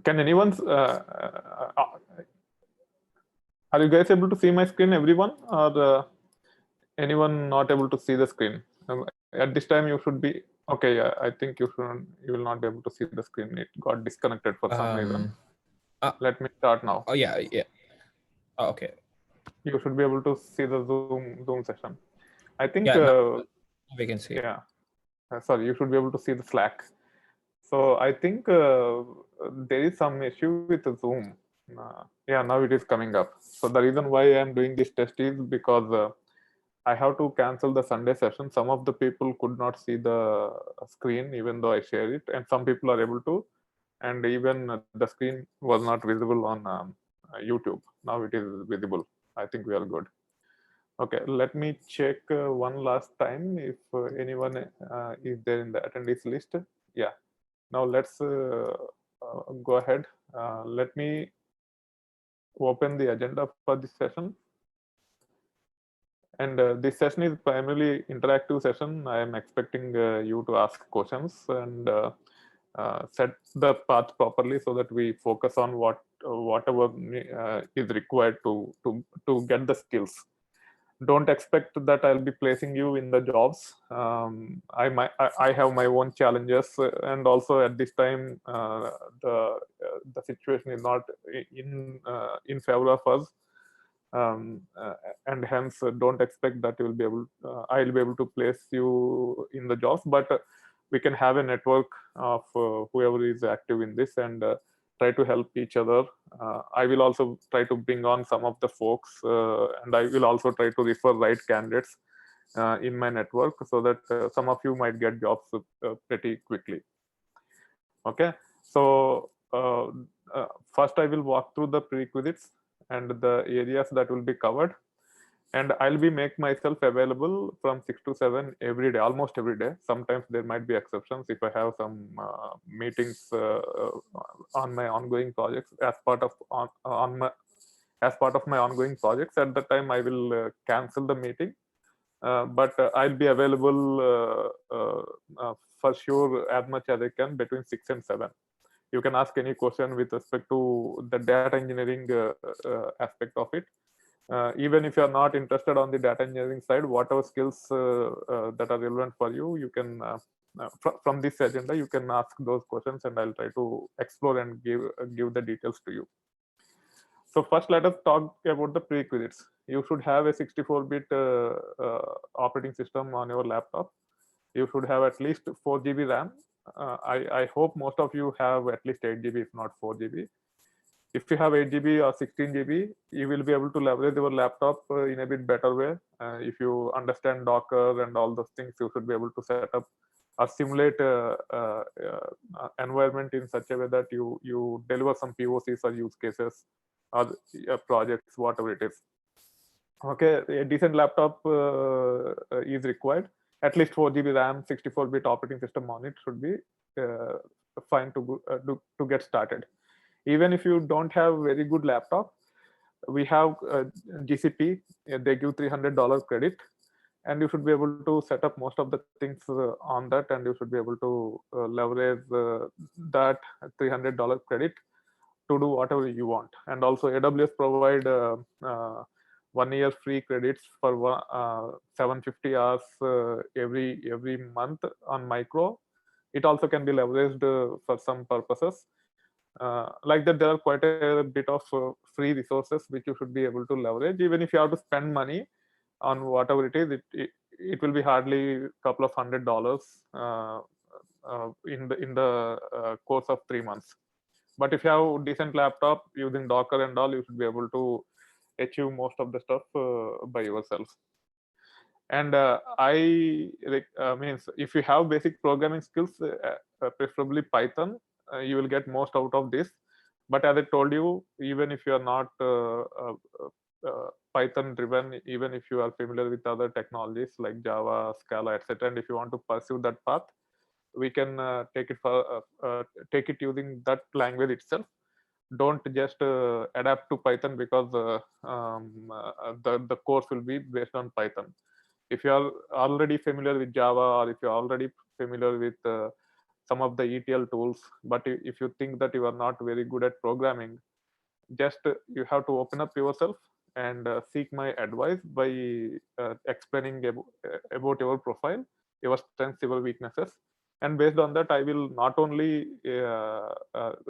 Can anyone? Are you guys able to see my screen, everyone, or anyone not able to see the screen? At this time, you should be okay. Yeah, I think you should. You will not be able to see the screen. It got disconnected for some reason. Let me start now. Oh yeah. Oh, okay. You should be able to see the Zoom session. I think. Yeah, now we can see. Yeah. Sorry, you should be able to see the Slack. So I think there is some issue with the Zoom. Yeah, now it is coming up. So the reason why I am doing this test is because I have to cancel the Sunday session. Some of the people could not see the screen even though I share it, and some people are able to. And even the screen was not visible on YouTube. Now it is visible. I think we are good. Okay, let me check one last time if anyone is there in the attendees list. Yeah. Now let's go ahead. Let me open the agenda for this session. And this session is primarily interactive session. I am expecting you to ask questions and set the path properly so that we focus on whatever is required to get the skills. Don't expect that I'll be placing you in the jobs. I have my own challenges, and also at this time the situation is not in favor of us, and hence don't expect that you will be able. I'll be able to place you in the jobs, but we can have a network of whoever is active in this and try to help each other. I will also try to bring on some of the folks, and I will also try to refer right candidates in my network so that some of you might get jobs pretty quickly. Okay, so first I will walk through the prerequisites and the areas that will be covered. And I'll be make myself available from 6 to 7 every day, almost every day. Sometimes there might be exceptions if I have some meetings on my ongoing projects as part of my ongoing projects. At the time, I will cancel the meeting, but I'll be available for sure as much as I can between 6 and 7. You can ask any question with respect to the data engineering aspect of it. Even if you are not interested on the data engineering side, whatever skills that are relevant for you, you can from this agenda you can ask those questions, and I'll try to explore and give the details to you. So first, let us talk about the prerequisites. You should have a 64-bit operating system on your laptop. You should have at least 4 GB RAM. I hope most of you have at least 8 GB, if not 4 GB. If you have 8 GB or 16 GB, you will be able to leverage your laptop in a bit better way. If you understand Docker and all those things, you should be able to set up or simulate environment in such a way that you deliver some POCs or use cases or projects, whatever it is. Okay, a decent laptop is required. At least 4 GB RAM, 64-bit operating system on it should be fine to get started. Even if you don't have very good laptop, we have GCP. They give $300 credit, and you should be able to set up most of the things on that, and you should be able to leverage that $300 credit to do whatever you want. And also AWS provide 1 year free credits for 750 hours every month on micro. It also can be leveraged for some purposes. Like that, there are quite a bit of free resources which you should be able to leverage. Even if you have to spend money on whatever it is, it will be hardly a couple of $100 in the course of 3 months. But if you have a decent laptop using Docker and all, you should be able to achieve most of the stuff by yourself. And means if you have basic programming skills, preferably Python, you will get most out of this. But as I told you, even if you are not Python driven, even if you are familiar with other technologies like Java, Scala, etc., and if you want to pursue that path, we can take it using that language itself. Don't just adapt to Python because the course will be based on Python. If you are already familiar with Java, or if you're already familiar with some of the ETL tools. But if you think that you are not very good at programming, just you have to open up yourself and seek my advice by explaining about your profile, your strengths, your weaknesses, and based on that I will not only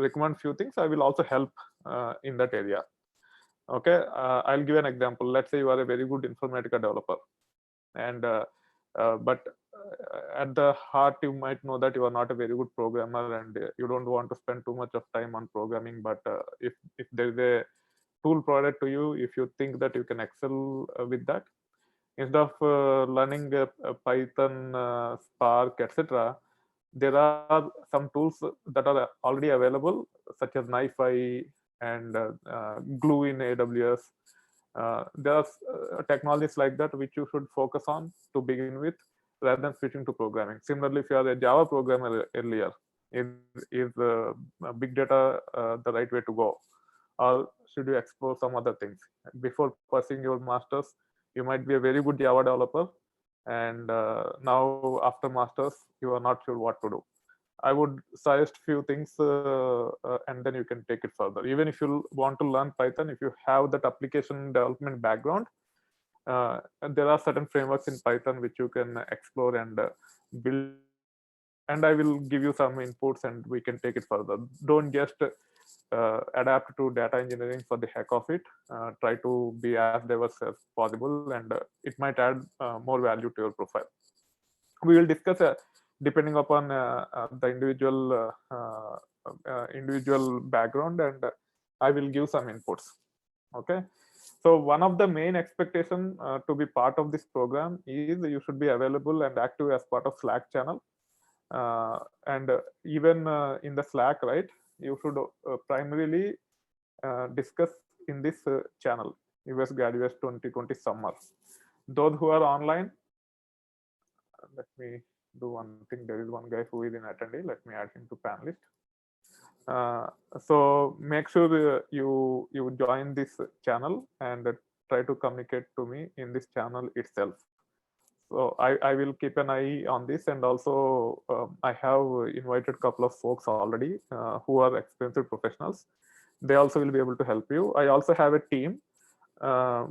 recommend few things, I will also help in that area. Okay, I'll give an example. Let's say you are a very good Informatica developer, and but at the heart you might know that you are not a very good programmer, and you don't want to spend too much of time on programming. But if there is a tool provided to you, if you think that you can excel with that, instead of learning Python, Spark, etc., there are some tools that are already available, such as NiFi and Glue in AWS. There are technologies like that which you should focus on to begin with, rather than switching to programming. Similarly, if you are a Java programmer earlier, is big data the right way to go, or should you explore some other things before pursuing your masters? You might be a very good Java developer, and now after masters you are not sure what to do. I would suggest few things, and then you can take it further. Even if you want to learn Python, if you have that application development background, there are certain frameworks in Python which you can explore and build. And I will give you some inputs, and we can take it further. Don't just adapt to data engineering for the heck of it. Try to be as diverse as possible, and it might add more value to your profile. We will discuss depending upon the individual background, and I will give some inputs. Okay, so one of the main expectation to be part of this program is you should be available and active as part of Slack channel, and even in the Slack, right, you should primarily discuss in this channel, US Graduates 2020 Summer. Those who are online, let me do one thing. There is one guy who is in attendee. Let me add him to panelist. So make sure you join this channel and try to communicate to me in this channel itself. So I will keep an eye on this, and also I have invited a couple of folks already who are experienced professionals. They also will be able to help you. I also have a team.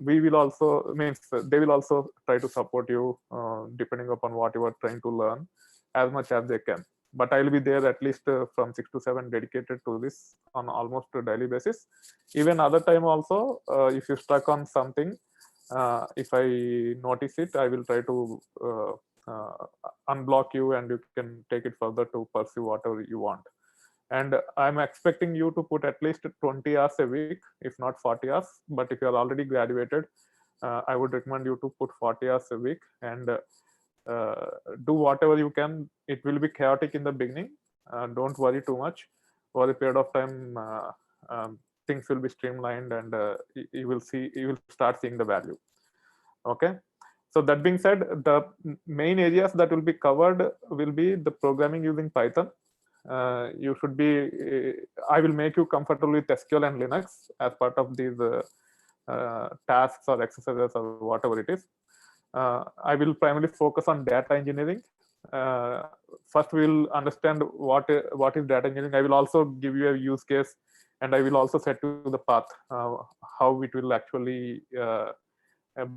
We will also, means they will also try to support you depending upon what you are trying to learn, as much as they can. But I'll be there at least from 6 to 7 dedicated to this on almost a daily basis. Even other time also, if you stuck on something, if I notice it, I will try to unblock you, and you can take it further to pursue whatever you want. And I'm expecting you to put at least 20 hours a week, if not 40 hours. But if you are already graduated, I would recommend you to put 40 hours a week, and do whatever you can. It will be chaotic in the beginning. Don't worry too much. For a period of time, things will be streamlined, and you will start seeing the value. Okay. So that being said, the main areas that will be covered will be the programming using Python. You should be, I will make you comfortable with SQL and Linux as part of these tasks or exercises or whatever it is. I will primarily focus on data engineering. First, we'll understand what is data engineering. I will also give you a use case, and I will also set you the path, how it will actually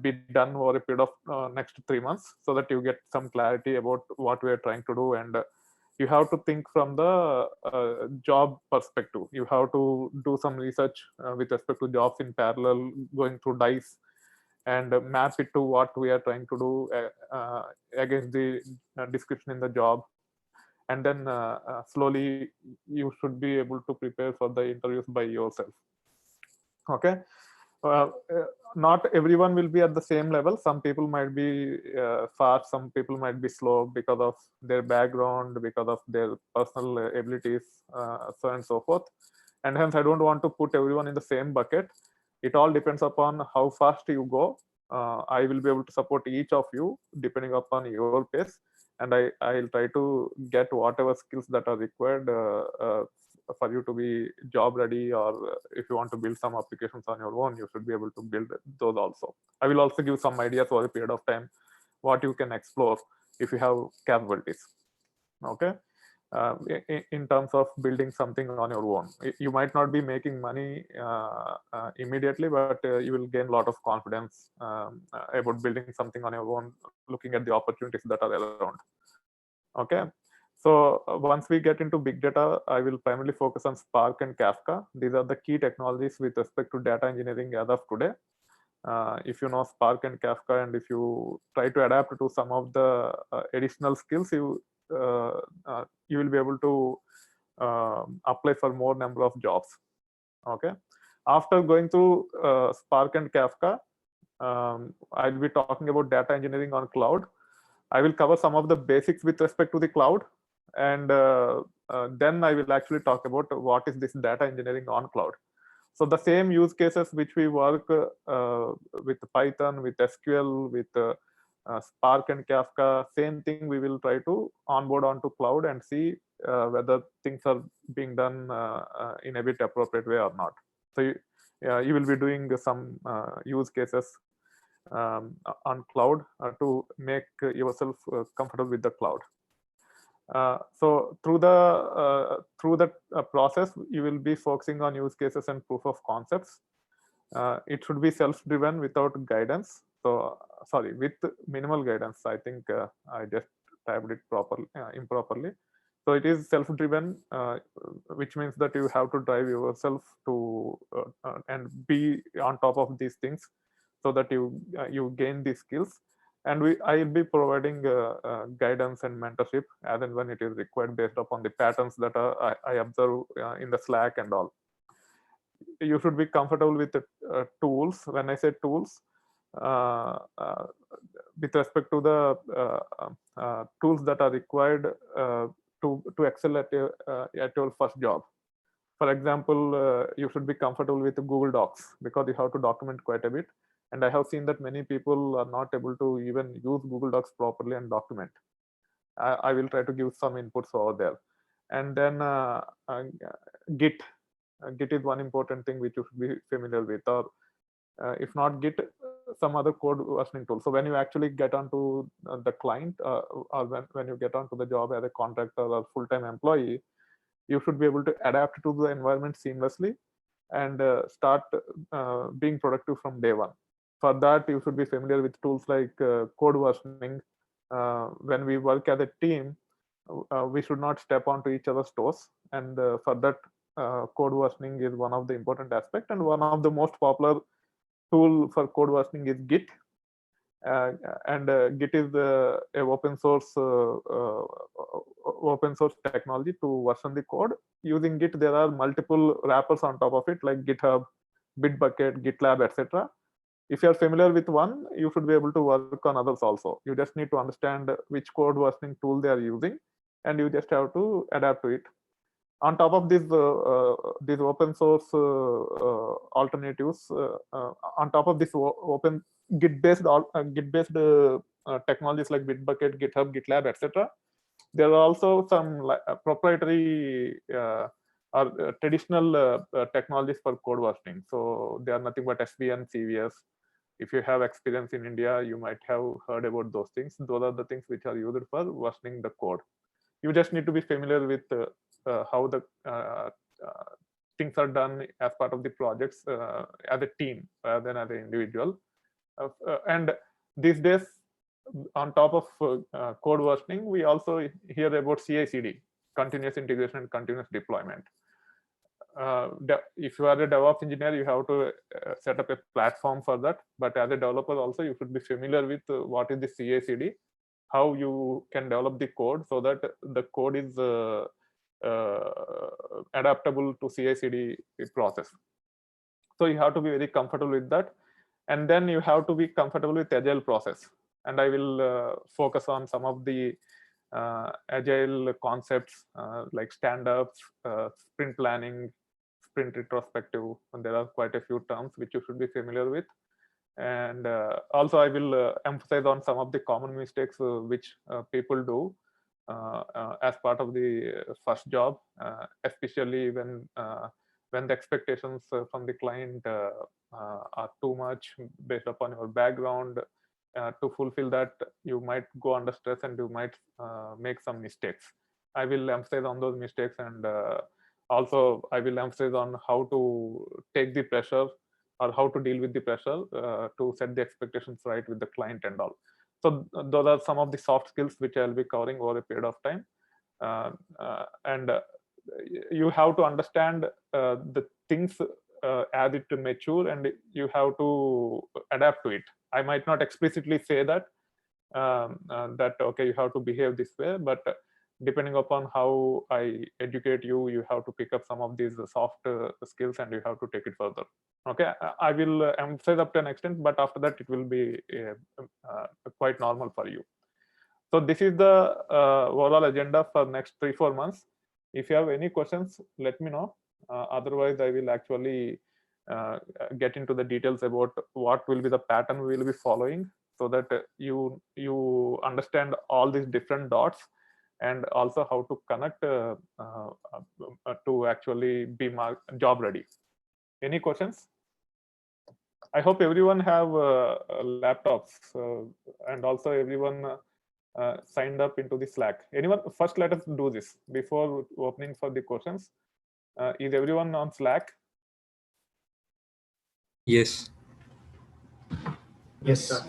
be done over a period of next 3 months, so that you get some clarity about what we are trying to do. And you have to think from the job perspective. You have to do some research with respect to jobs in parallel, going through DICE, and map it to what we are trying to do against the description in the job. And then slowly you should be able to prepare for the interviews by yourself. Okay. Not everyone will be at the same level. Some people might be fast, some people might be slow because of their background, because of their personal abilities, so on and so forth. And hence I don't want to put everyone in the same bucket. It all depends upon how fast you go. I will be able to support each of you depending upon your pace, and I'll try to get whatever skills that are required for you to be job ready, or if you want to build some applications on your own, you should be able to build those also. I will also give some ideas for a period of time what you can explore if you have capabilities. Okay. in terms of building something on your own. You might not be making money immediately, but you will gain a lot of confidence about building something on your own, looking at the opportunities that are around. Okay. So once we get into big data, I will primarily focus on Spark and Kafka. These are the key technologies with respect to data engineering as of today. If you know Spark and Kafka, and if you try to adapt to some of the additional skills, you will be able to apply for more number of jobs. Okay. After going through Spark and Kafka, I'll be talking about data engineering on cloud. I will cover some of the basics with respect to the cloud, and then I will actually talk about what is this data engineering on cloud. So the same use cases which we work with Python, with SQL, with Spark and Kafka, same thing we will try to onboard onto cloud and see whether things are being done in a bit appropriate way or not. So you will be doing some use cases on cloud to make yourself comfortable with the cloud. So through the process, you will be focusing on use cases and proof of concepts. It should be self-driven without guidance. So sorry, with minimal guidance. I think I just typed it improperly. So it is self-driven, which means that you have to drive yourself to and be on top of these things, so that you gain these skills. And I will be providing guidance and mentorship as and when it is required, based upon the patterns that I observe in the Slack and all. You should be comfortable with the tools. When I say tools, with respect to the tools that are required to excel at your first job. For example, you should be comfortable with Google Docs, because you have to document quite a bit. And I have seen that many people are not able to even use Google Docs properly and document. I will try to give some inputs over there. And then Git. Git is one important thing which you should be familiar with, or if not Git, some other code versioning tool. So when you actually get onto the client, or when you get onto the job as a contractor or full-time employee, you should be able to adapt to the environment seamlessly and start being productive from day one. For that, you should be familiar with tools like code versioning. When we work as a team, we should not step onto each other's toes, and for that, code versioning is one of the important aspects. And one of the most popular tool for code versioning is Git. And Git is a open source technology to version the code. Using Git, there are multiple wrappers on top of it, like GitHub, Bitbucket, GitLab, etc. If you are familiar with one, you should be able to work on others also. You just need to understand which code versioning tool they are using, and you just have to adapt to it. On top of these open source alternatives, on top of this open Git-based technologies like Bitbucket, GitHub, GitLab, etc., there are also some proprietary or traditional technologies for code versioning. So they are nothing but SVN, CVS. If you have experience in India, you might have heard about those things. Those are the things which are used for versioning the code. You just need to be familiar with how the things are done as part of the projects as a team rather than as an individual. And these days, on top of code versioning, we also hear about CI/CD, continuous integration and continuous deployment. If you are a DevOps engineer, you have to set up a platform for that. But as a developer also, you should be familiar with what is the CI/CD, how you can develop the code so that the code is adaptable to CI/CD process. So you have to be very comfortable with that. And then you have to be comfortable with agile process. And I will focus on some of the agile concepts like stand-ups, sprint planning, sprint retrospective. And there are quite a few terms which you should be familiar with. And also I will emphasize on some of the common mistakes which people do as part of the first job, especially when the expectations from the client are too much based upon your background. To fulfill that, you might go under stress and you might make some mistakes. I will emphasize on those mistakes, and also I will emphasize on how to take the pressure or how to deal with the pressure to set the expectations right with the client and all. So those are some of the soft skills which I'll be covering over a period of time. And you have to understand the things as it mature, and you have to adapt to it. I might not explicitly say that that okay, you have to behave this way, but depending upon how I educate you, you have to pick up some of these soft skills and you have to take it further. Okay, I will emphasize up to an extent, but after that it will be quite normal for you. So this is the overall agenda for next 3-4 months. If you have any questions, let me know. Otherwise, I will actually get into the details about what will be the pattern we will be following, so that you understand all these different dots, and also how to connect to actually be job ready. Any questions? I hope everyone have laptops, and also everyone signed up into the Slack. Anyone? First, let us do this before opening for the questions. Is everyone on Slack? Yes. Yes, sir.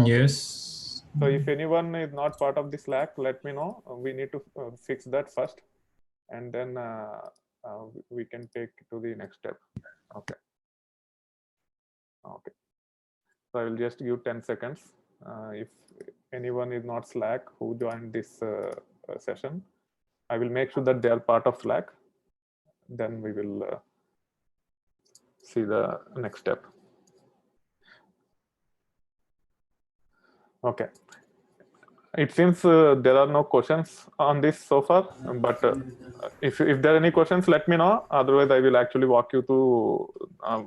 Yes. So if anyone is not part of the Slack, let me know. We need to fix that first, and then we can take to the next step. Okay. Okay. So I will just give 10 seconds. If anyone is not Slack who joined this session, I will make sure that they are part of Slack. Then we will see the next step. Okay. It seems there are no questions on this so far, but if there are any questions, let me know. Otherwise, I will actually walk you through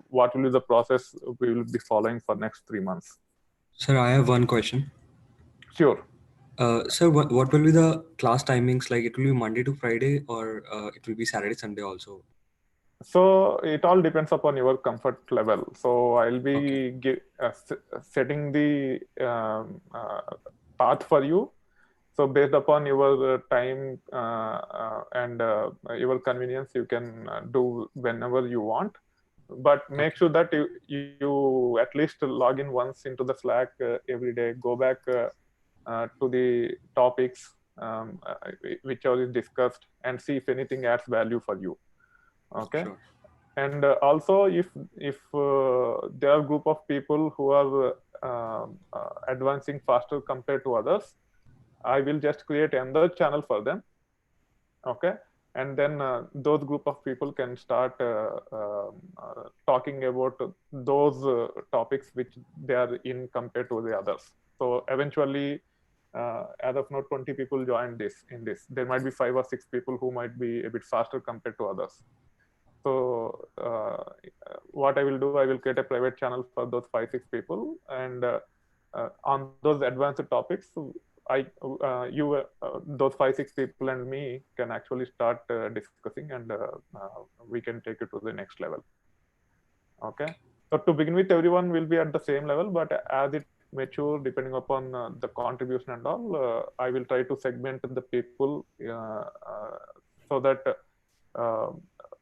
what will be the process we will be following for next 3 months. Sir, I have one question. Sure. Sir, what will be the class timings? Like it will be Monday to Friday, or it will be Saturday, Sunday also? So it all depends upon your comfort level. So I'll be setting the path for you. So based upon your time and your convenience, you can do whenever you want. But make sure that you at least log in once into the Slack every day. Go back to the topics which are discussed, and see if anything adds value for you. Okay. Sure. And also, if there are a group of people who are advancing faster compared to others, I will just create another channel for them. Okay. And then those group of people can start talking about those topics which they are in compared to the others. So eventually, as of now, 20 people joined in this. There might be 5 or 6 people who might be a bit faster compared to others. So what I will do, I will create a private channel for those 5-6 people, and on those advanced topics, those 5-6 people and me can actually start discussing, and we can take it to the next level. Okay. So to begin with, everyone will be at the same level, but as it mature, depending upon the contribution and all, I will try to segment the people so that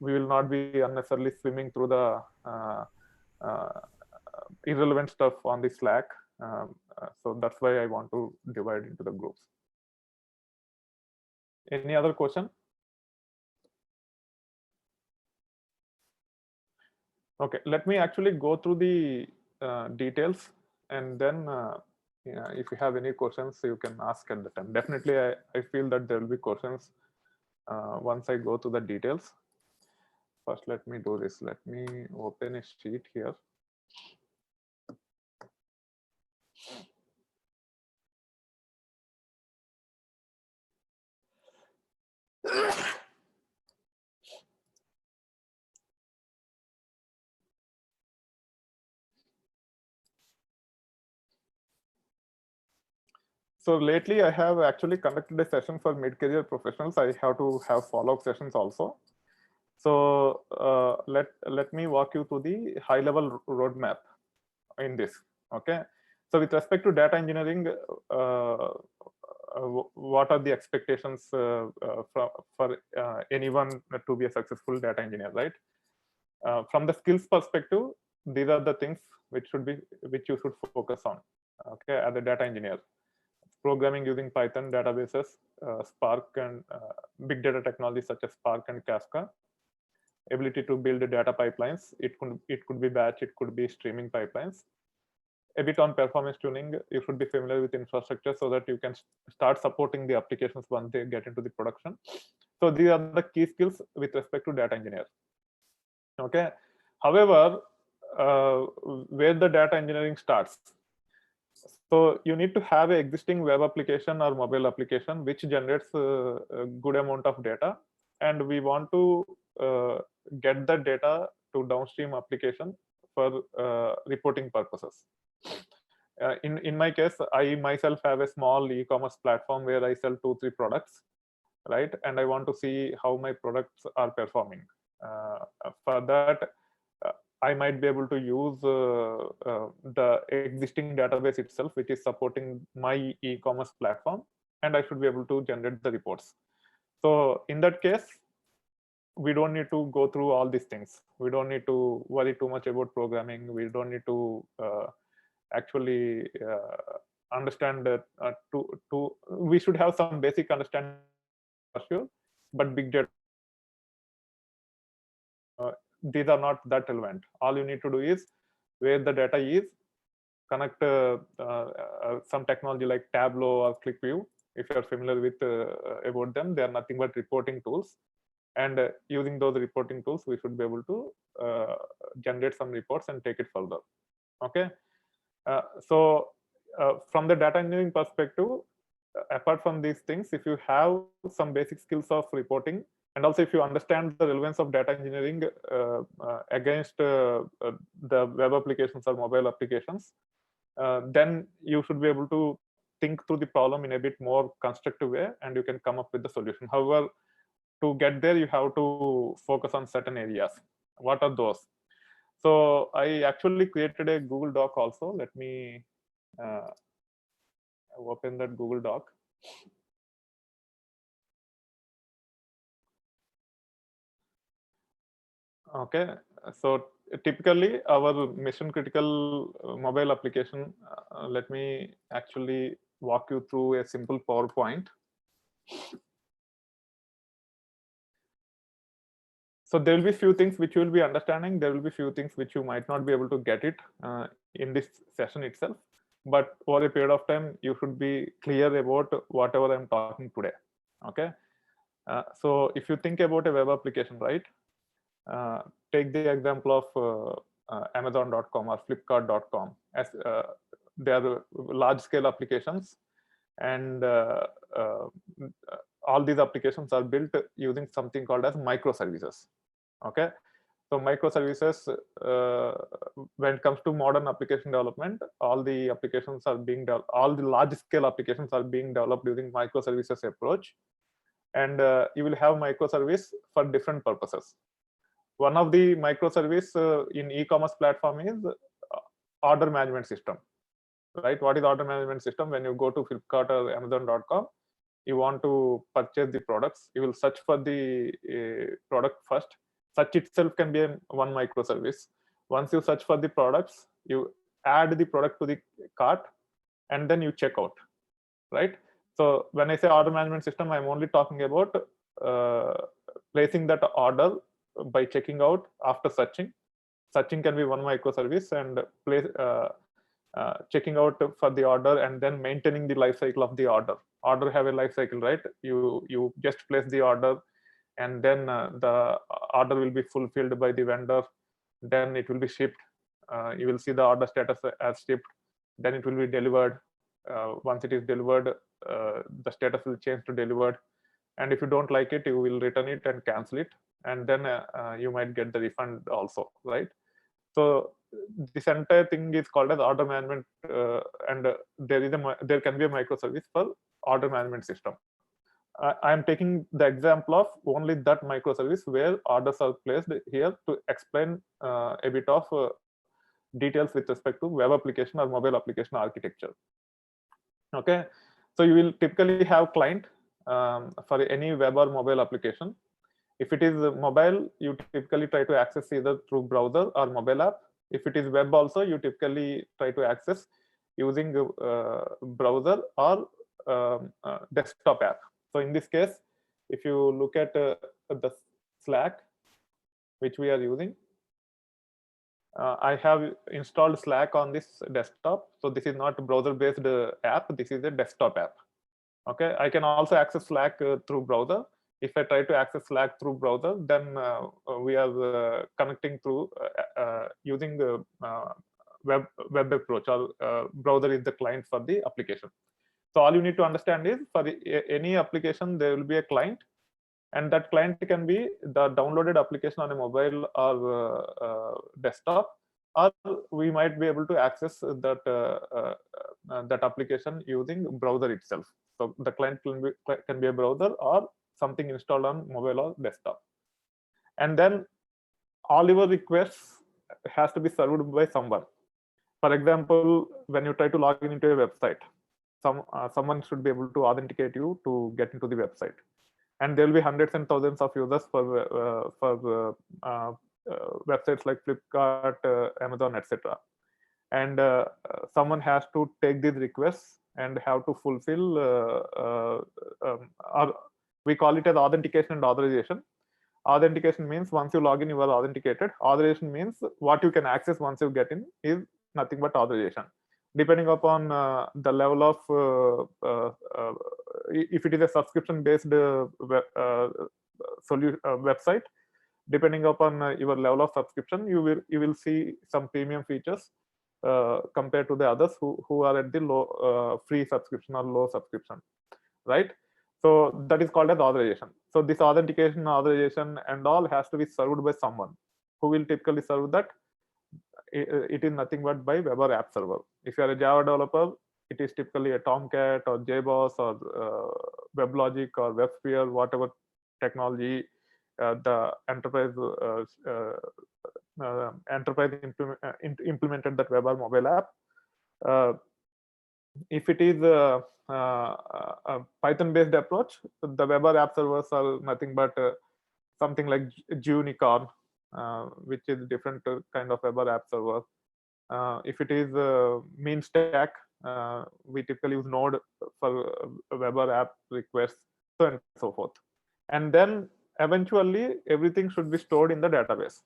we will not be unnecessarily swimming through the irrelevant stuff on the Slack. So that's why I want to divide into the groups. Any other question? Okay, let me actually go through the details, and then if you have any questions, you can ask at the time. Definitely, I feel that there will be questions once I go through the details. First, let me do this. Let me open a sheet here. So lately, I have actually conducted a session for mid-career professionals. I have to have follow-up sessions also. So let me walk you through the high-level roadmap in this. Okay. So with respect to data engineering, what are the expectations for anyone to be a successful data engineer, right? From the skills perspective, these are the things which you should focus on, okay, as a data engineer. Programming using Python, databases, Spark, and big data technologies such as Spark and Kafka. Ability to build data pipelines. It could be batch, it could be streaming pipelines. A bit on performance tuning. You should be familiar with infrastructure so that you can start supporting the applications once they get into the production. So these are the key skills with respect to data engineer. Okay. However, where the data engineering starts. So you need to have an existing web application or mobile application which generates a good amount of data, and we want to get the data to downstream application for reporting purposes. In my case, I myself have a small e-commerce platform where I sell 2-3 products, right? And I want to see how my products are performing. For that, I might be able to use the existing database itself, which is supporting my e-commerce platform, and I should be able to generate the reports. So in that case, we don't need to go through all these things. We don't need to worry too much about programming. We don't need to actually understand that. We should have some basic understanding for sure, but big data, these are not that relevant. All you need to do is where the data is, connect some technology like Tableau or ClickView. If you're familiar with about them, they are nothing but reporting tools. And using those reporting tools, we should be able to generate some reports and take it further. Okay. So from the data engineering perspective, apart from these things, if you have some basic skills of reporting, and also if you understand the relevance of data engineering against the web applications or mobile applications, then you should be able to think through the problem in a bit more constructive way, and you can come up with the solution. However, to get there, you have to focus on certain areas. What are those? So I actually created a Google Doc also. Let me open that Google Doc. Okay, so typically our mission critical mobile application, let me actually walk you through a simple PowerPoint. So there will be few things which you will be understanding. There will be few things which you might not be able to get it in this session itself. But over a period of time, you should be clear about whatever I'm talking today. Okay. So if you think about a web application, right? Take the example of Amazon.com or Flipkart.com, as they are large-scale applications, and all these applications are built using something called as microservices. Okay, so microservices, when it comes to modern application development, all the applications are being all the large-scale applications are being developed using microservices approach, and you will have microservice for different purposes. One of the microservice in e-commerce platform is order management system, right? What is order management system? When you go to Flipkart or Amazon.com, you want to purchase the products, you will search for the product first. Search itself can be one microservice. Once you search for the products, you add the product to the cart, and then you check out, right? So when I say order management system, I'm only talking about placing that order by checking out after searching. Searching can be one microservice, and checking out for the order, and then maintaining the life cycle of the order. Order have a life cycle, right? You just place the order, and then the order will be fulfilled by the vendor. Then it will be shipped. You will see the order status as shipped. Then it will be delivered. Once it is delivered, the status will change to delivered. And if you don't like it, you will return it and cancel it, and then you might get the refund also, right? So this entire thing is called as order management, and there can be a microservice for order management system. I am taking the example of only that microservice where orders are placed here to explain a bit of details with respect to web application or mobile application architecture. Okay, So you will typically have client for any web or mobile application. If it is mobile, you typically try to access either through browser or mobile app. If it is web also, you typically try to access using browser or desktop app. So in this case, if you look at the Slack, which we are using, I have installed Slack on this desktop. So this is not a browser-based app. This is a desktop app. Okay, I can also access Slack through browser. If I try to access Slack through browser, then we are connecting through using the web approach, or browser is the client for the application. So all you need to understand is for any application, there will be a client, and that client can be the downloaded application on a mobile or desktop, or we might be able to access that that application using browser itself. So the client can be a browser or something installed on mobile or desktop. And then all your requests has to be served by someone. For example, when you try to log in into a website, someone should be able to authenticate you to get into the website. And there will be hundreds and thousands of users for websites like Flipkart, Amazon, etc. And someone has to take these requests and have to fulfill, or we call it as authentication and authorization. Authentication means once you log in, you are authenticated. Authorization means what you can access once you get in is nothing but authorization. Depending upon the level of, if it is a subscription-based website, depending upon your level of subscription, you will see some premium features compared to the others who are at the low free subscription or low subscription, right? So that is called as authorization. So this authentication, authorization, and all has to be served by someone who will typically serve that. It is nothing but by web or app server. If you are a Java developer, it is typically a Tomcat or JBoss or WebLogic or WebSphere, whatever technology the enterprise implemented that web or mobile app. If it is a Python-based approach, the web or app servers are nothing but something like Junicorn, which is different kind of web or app server. If it is mean stack, we typically use Node for web or app requests, so on and so forth. And then eventually everything should be stored in the database.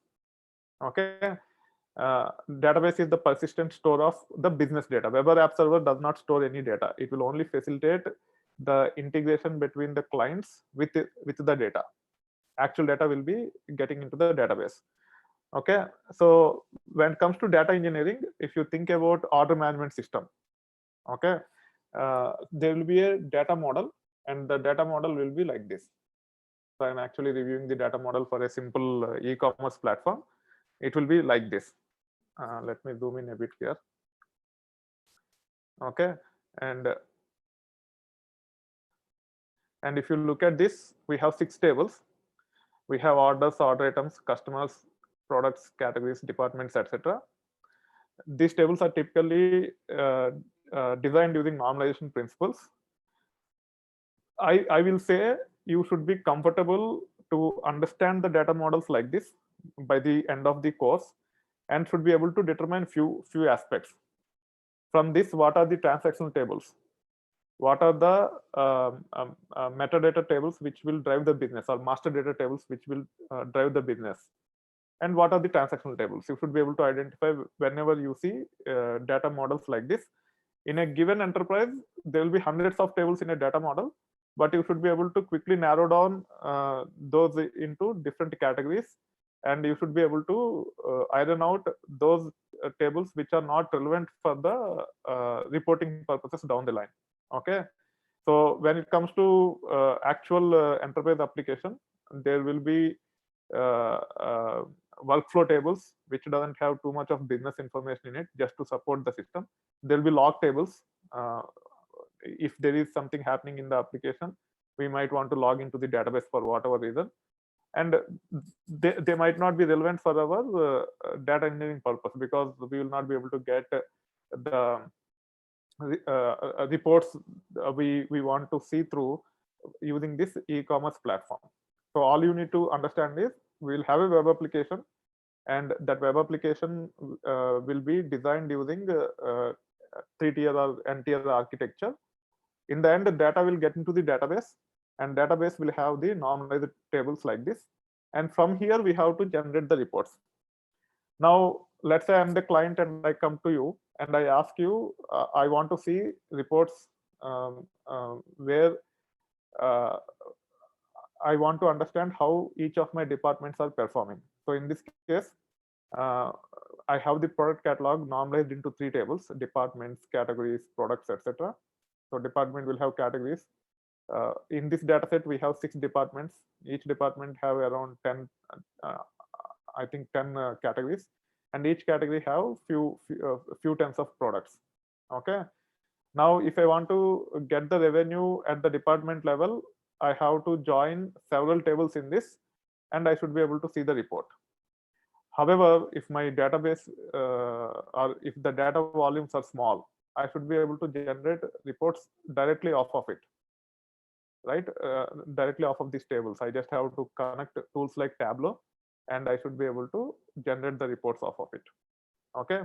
Okay. Database is the persistent store of the business data. Web or app server does not store any data. It will only facilitate the integration between the clients with the data. Actual data will be getting into the database. Okay, so when it comes to data engineering, if you think about order management system, okay, there will be a data model, and the data model will be like this. So I'm actually reviewing the data model for a simple e-commerce platform. It will be like this. Let me zoom in a bit here. Okay, and if you look at this, we have 6 tables. We have orders, order items, customers, products, categories, departments, etc. These tables are typically designed using normalization principles. I will say you should be comfortable to understand the data models like this by the end of the course, and should be able to determine few aspects. From this, what are the transactional tables? What are the metadata tables which will drive the business, or master data tables which will drive the business? And what are the transactional tables? You should be able to identify whenever you see data models like this. In a given enterprise, there will be hundreds of tables in a data model, but you should be able to quickly narrow down those into different categories, and you should be able to iron out those tables which are not relevant for the reporting purposes down the line. Okay, so when it comes to actual enterprise application, there will be workflow tables which doesn't have too much of business information in it, just to support the system. There will be log tables. If there is something happening in the application, we might want to log into the database for whatever reason, and they might not be relevant for our data engineering purpose, because we will not be able to get the reports we want to see through using this e-commerce platform. So all you need to understand is we will have a web application, and that web application will be designed using 3-tier or n-tier architecture. In the end, the data will get into the database, and database will have the normalized tables like this. And from here, we have to generate the reports. Now, let's say I'm the client and I come to you and I ask you, I want to see reports where I want to understand how each of my departments are performing. So in this case, uh, I have the product catalog normalized into 3 tables: departments, categories, products, etc. So department will have categories. In this dataset, we have 6 departments. Each department have around 10, I think 10 categories, and each category have few tens of products. Okay. Now, if I want to get the revenue at the department level, I have to join several tables in this, and I should be able to see the report. However, if my database or if the data volumes are small, I should be able to generate reports directly off of it, right? Directly off of these tables. I just have to connect tools like Tableau, and I should be able to generate the reports off of it. Okay.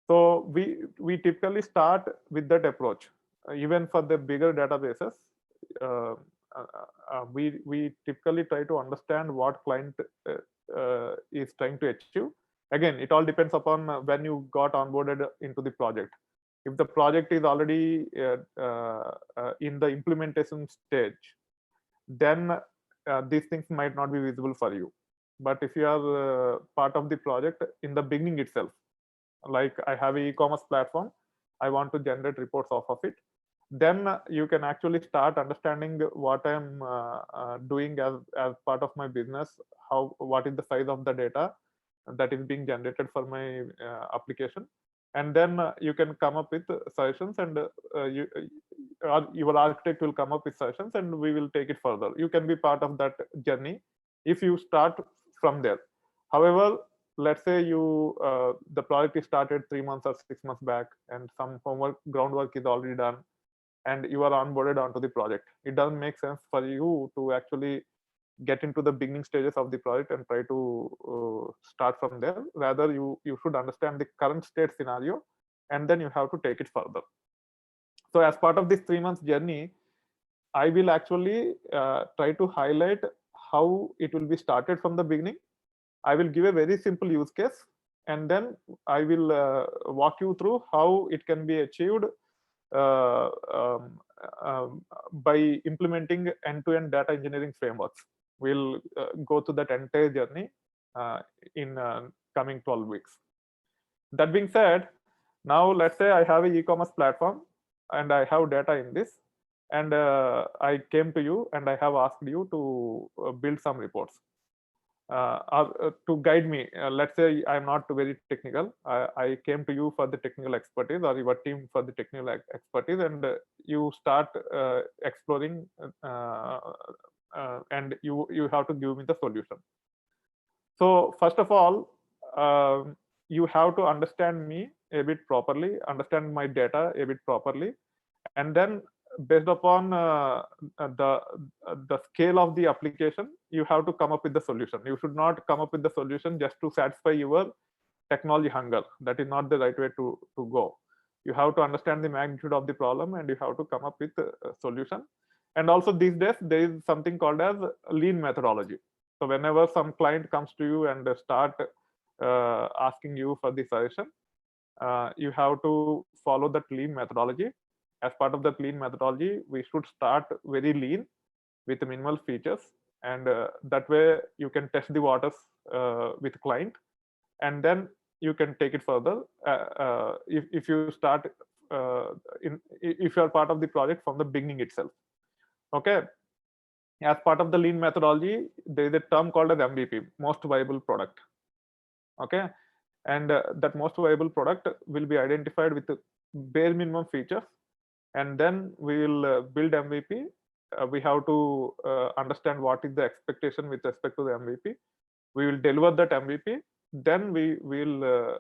So we typically start with that approach. Even for the bigger databases, uh, we typically try to understand what client is trying to achieve. Again, it all depends upon when you got onboarded into the project. If the project is already in the implementation stage, then these things might not be visible for you. But if you are part of the project in the beginning itself, like I have an e-commerce platform, I want to generate reports off of it, then you can actually start understanding what I'm doing as part of my business, what is the size of the data that is being generated for my application, and then you can come up with suggestions, and your architect will come up with suggestions, and we will take it further. You can be part of that journey if you start from there. However, let's say you the project is started 3 months or 6 months back, and some groundwork is already done, and you are onboarded onto the project. It doesn't make sense for you to actually get into the beginning stages of the project and try to start from there. Rather, you should understand the current state scenario, and then you have to take it further. So as part of this 3 months journey, I will actually try to highlight how it will be started from the beginning. I will give a very simple use case, and then I will walk you through how it can be achieved uh, um, by implementing end-to-end data engineering frameworks. We'll go through that entire journey in coming 12 weeks. That being said, now let's say I have an e-commerce platform and I have data in this, and I came to you and I have asked you to build some reports. To guide me. Let's say I'm not very technical. I came to you for the technical expertise, or your team for the technical expertise, and you start exploring, and you have to give me the solution. So first of all, you have to understand me a bit properly, understand my data a bit properly, and then based upon the scale of the application, you have to come up with the solution. You should not come up with the solution just to satisfy your technology hunger. That is not the right way to go. You have to understand the magnitude of the problem, and you have to come up with a solution. And also these days there is something called as lean methodology. So whenever some client comes to you and start asking you for the suggestion, you have to follow that lean methodology. As part of the lean methodology, we should start very lean with minimal features, and that way you can test the waters with client, and then you can take it further if you start if you are part of the project from the beginning itself. Okay. As part of the lean methodology, there is a term called as MVP, most viable product. Okay. And that most viable product will be identified with the bare minimum features, and then we will build MVP. We have to understand what is the expectation with respect to the MVP. We will deliver that MVP, then we will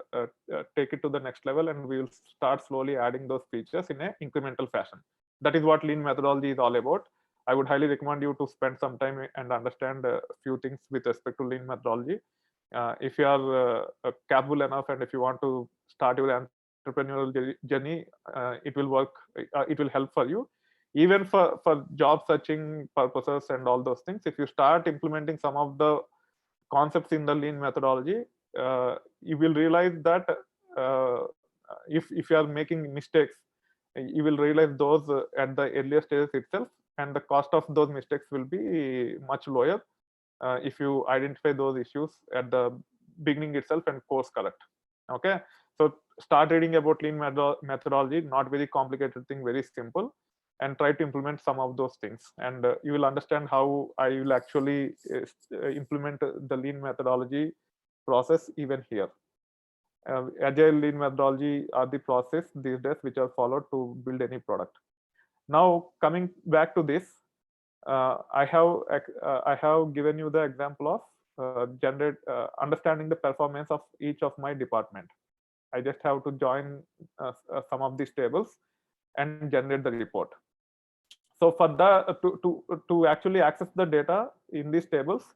take it to the next level, and we will start slowly adding those features in a incremental fashion. That is what lean methodology is all about. I would highly recommend you to spend some time and understand a few things with respect to lean methodology. If you are capable enough, and if you want to start your entrepreneurial journey, it will work. It will help for you, even for job searching purposes and all those things. If you start implementing some of the concepts in the lean methodology, you will realize that uh, if you are making mistakes, you will realize those at the earlier stages itself, and the cost of those mistakes will be much lower if you identify those issues at the beginning itself and course correct. Okay, so start reading about lean methodology, not very complicated thing, very simple, and try to implement some of those things, and you will understand how I will actually implement the lean methodology process even here. Agile lean methodology are the process these days which are followed to build any product. Now coming back to this, I have given you the example of understanding the performance of each of my department. I just have to join some of these tables and generate the report. So for the to actually access the data in these tables,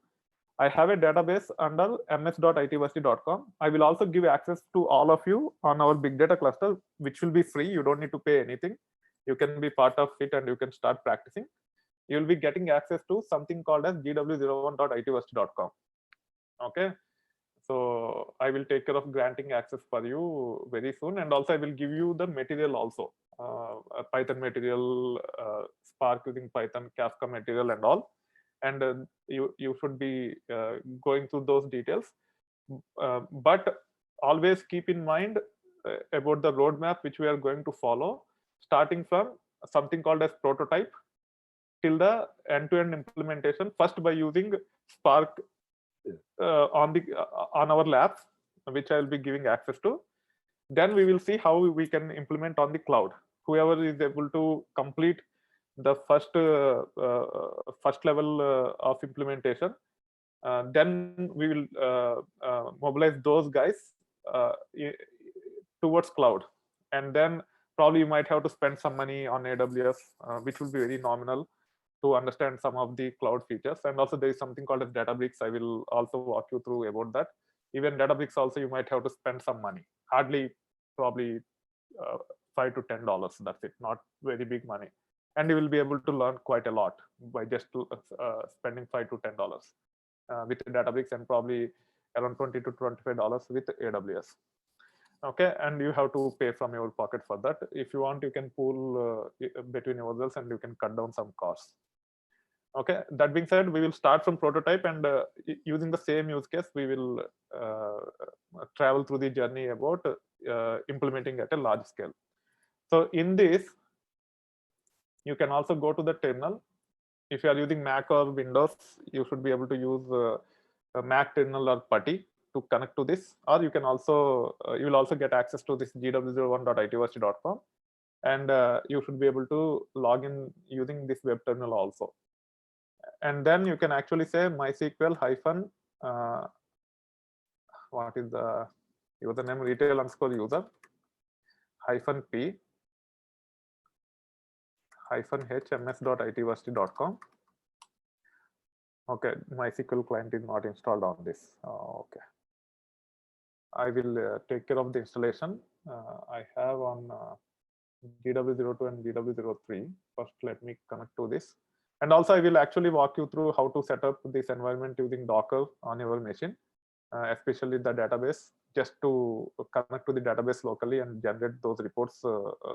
I have a database under ms.itversity.com. I will also give access to all of you on our big data cluster, which will be free. You don't need to pay anything. You can be part of it and you can start practicing. You will be getting access to something called as gw01.itversity.com. Okay, so I will take care of granting access for you very soon, and also I will give you the material also, Python material, Spark using Python, Kafka material, and all. And you should be going through those details, but always keep in mind about the roadmap which we are going to follow, starting from something called as prototype till the end-to-end implementation, first by using Spark on our labs, which I'll be giving access to. Then we will see how we can implement on the cloud. Whoever is able to complete the first level of implementation, then we will mobilize those guys towards cloud, and then probably you might have to spend some money on AWS, which will be very nominal, to understand some of the cloud features. And also there is something called as Databricks. I will also walk you through about that. Even Databricks also you might have to spend some money, hardly probably $5 to $10. That's it, not very big money, and you will be able to learn quite a lot by just spending $5 to $10 with Databricks, and probably around $20 to $25 with AWS. Okay, and you have to pay from your pocket for that. If you want, you can pool between yourselves and you can cut down some costs. Okay, that being said, we will start from prototype, and using the same use case, we will travel through the journey about implementing at a large scale. So in this, you can also go to the terminal. If you are using Mac or Windows, you should be able to use a Mac terminal or PuTTY to connect to this, or you can also you will also get access to this gw01.itversity.com, and you should be able to log in using this web terminal also. And then you can actually say MySQL hyphen what is the username, retail_user hyphen p hyphen hms.itversity.com. Okay, MySQL client is not installed on this. Okay, I will take care of the installation. I have on GW02 and GW03. First, let me connect to this. And also, I will actually walk you through how to set up this environment using Docker on your machine, especially the database, just to connect to the database locally and generate those reports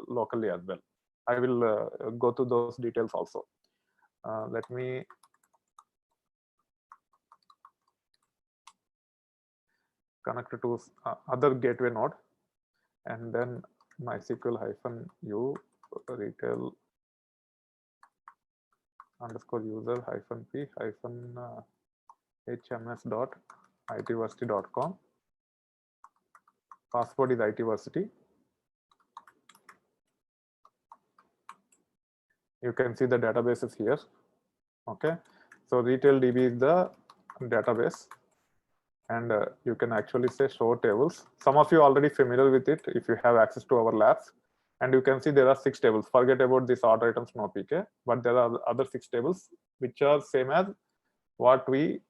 locally as well. I will go through those details also. Let me connect to other gateway node, and then MySQL hyphen u retail underscore user hyphen p hyphen hms.itversity.com. Password is itversity. You can see the database is here. Okay, so retail DB is the database. and you can actually say show tables. Some of you are already familiar with it if you have access to our labs, and you can see there are 6 tables. Forget about this order items no pk, but there are other 6 tables which are same as what we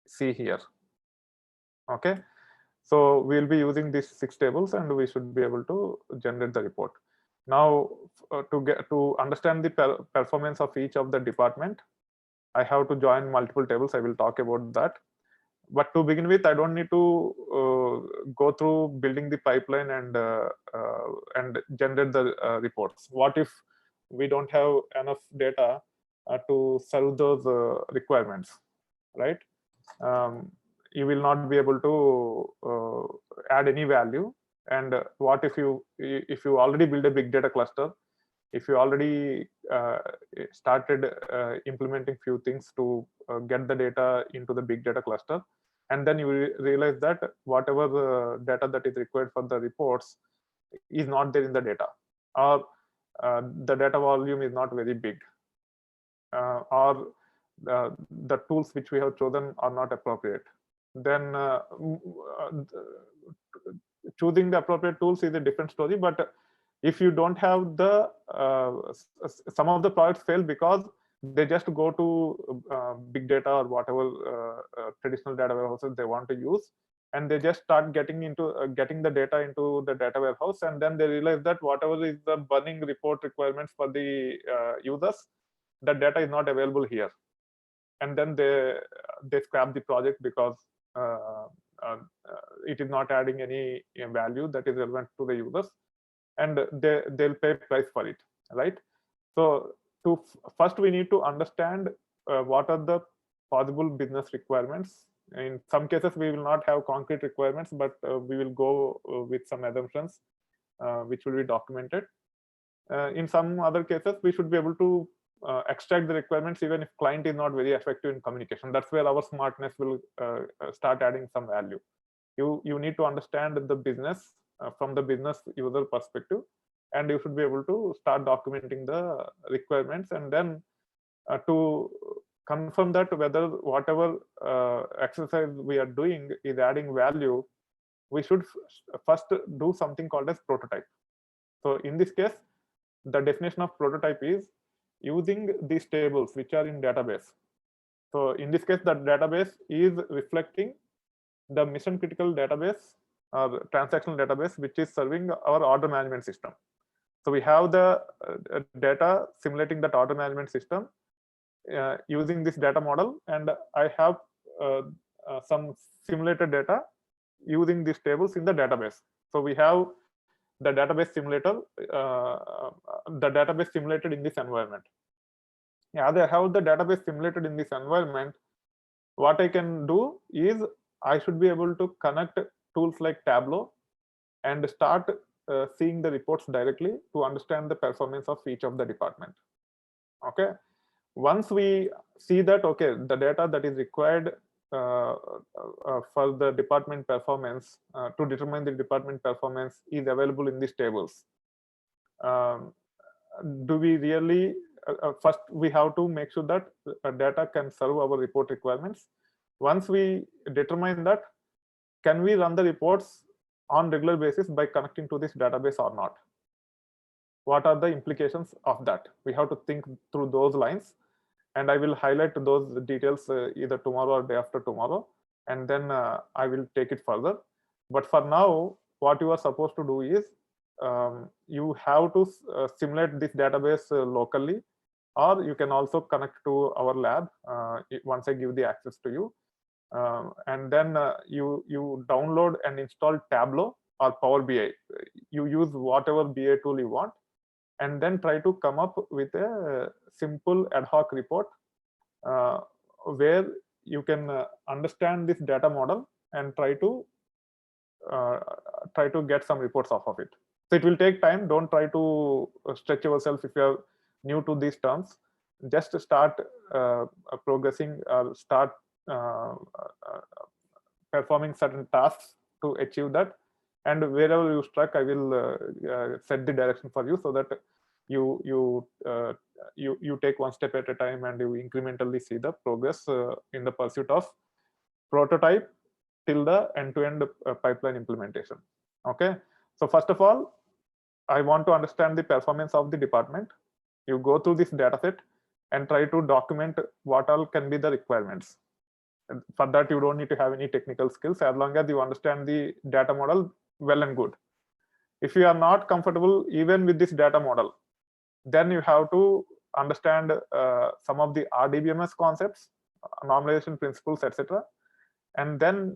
see here. Okay, so we'll be using these 6 tables and we should be able to generate the report. Now to understand the performance of each of the department, I have to join multiple tables. I will talk about that. But to begin with, I don't need to go through building the pipeline and generate the reports. What if we don't have enough data to serve those requirements, right? You will not be able to add any value. And what if you already build a big data cluster, if you already started implementing few things to get the data into the big data cluster, and then you realize that whatever the data that is required for the reports is not there in the data, or the data volume is not very big, or the tools which we have chosen are not appropriate, then choosing the appropriate tools is a different story. But if you don't have the some of the products fail because they just go to big data or whatever traditional data warehouses they want to use, and they just start getting into getting the data into the data warehouse, and then they realize that whatever is the burning report requirements for the users, that data is not available here, and then they scrap the project because it is not adding any value that is relevant to the users, and they'll pay price for it, right? So first we need to understand what are the possible business requirements. In some cases we will not have concrete requirements, but we will go with some assumptions which will be documented. In some other cases we should be able to extract the requirements even if client is not very effective in communication. That's where our smartness will start adding some value. You need to understand the business from the business user perspective, and you should be able to start documenting the requirements, and then to confirm that whether whatever exercise we are doing is adding value, we should first do something called as prototype. So in this case, the definition of prototype is using these tables which are in database. So in this case, the database is reflecting the mission critical database or transactional database which is serving our order management system. So we have the data simulating that order management system using this data model, and I have some simulated data using these tables in the database. So we have the database simulator, the database simulated in this environment. Yeah, they have the database simulated in this environment. What I can do is I should be able to connect tools like Tableau and start seeing the reports directly to understand the performance of each of the department. Okay, once we see that, okay, the data that is required for the department performance, to determine the department performance is available in these tables. Do we really first we have to make sure that data can serve our report requirements. Once we determine that, can we run the reports on regular basis by connecting to this database or not? What are the implications of that? We have to think through those lines, and I will highlight those details either tomorrow or day after tomorrow, and then I will take it further. But for now, what you are supposed to do is you have to simulate this database locally, or you can also connect to our lab once I give the access to you, and then you download and install Tableau or Power BI. You use whatever BI tool you want, and then try to come up with a simple ad hoc report where you can understand this data model and try to get some reports off of it. So it will take time. Don't try to stretch yourself if you are new to these terms. Just start progressing, start performing certain tasks to achieve that, and wherever you struck, I will set the direction for you so that you take one step at a time and you incrementally see the progress in the pursuit of prototype till the end-to-end pipeline implementation. Okay, so first of all, I want to understand the performance of the department. You go through this data set and try to document what all can be the requirements. And for that, you don't need to have any technical skills as long as you understand the data model well and good. If you are not comfortable even with this data model, then you have to understand some of the RDBMS concepts, normalization principles, etc. And then